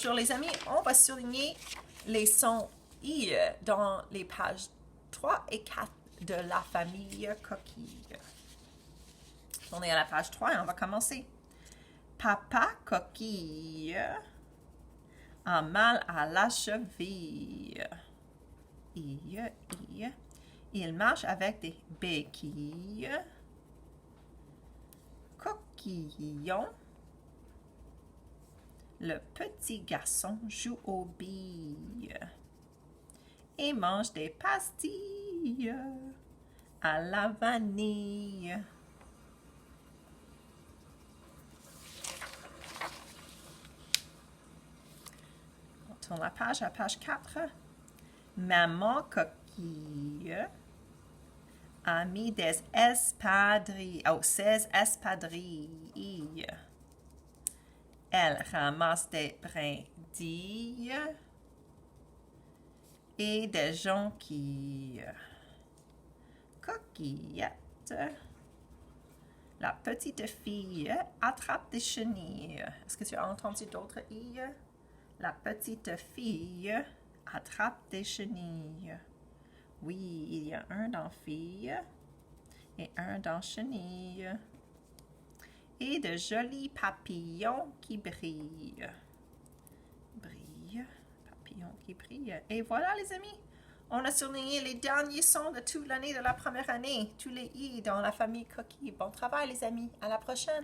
toujours, les amis, on va souligner les sons I dans les pages 3 et 4 de la famille coquille. On est à la page 3 et on va commencer. Papa coquille a mal à la cheville. I. Il marche avec des béquilles. Coquillon. Le petit garçon joue aux billes et mange des pastilles à la vanille. On tourne la page à page 4. Maman coquille a mis des espadrilles, 16 espadrilles. Elle ramasse des brindilles et des jonquilles. Coquillette. La petite fille attrape des chenilles. Est-ce que tu as entendu d'autres i? La petite fille attrape des chenilles. Oui, il y a un dans fille et un dans chenille. Et de jolis papillons qui brillent. Papillons qui brillent. Et voilà les amis, on a souligné les derniers sons de toute l'année de la première année, tous les i dans la famille coquille. Bon travail les amis, à la prochaine.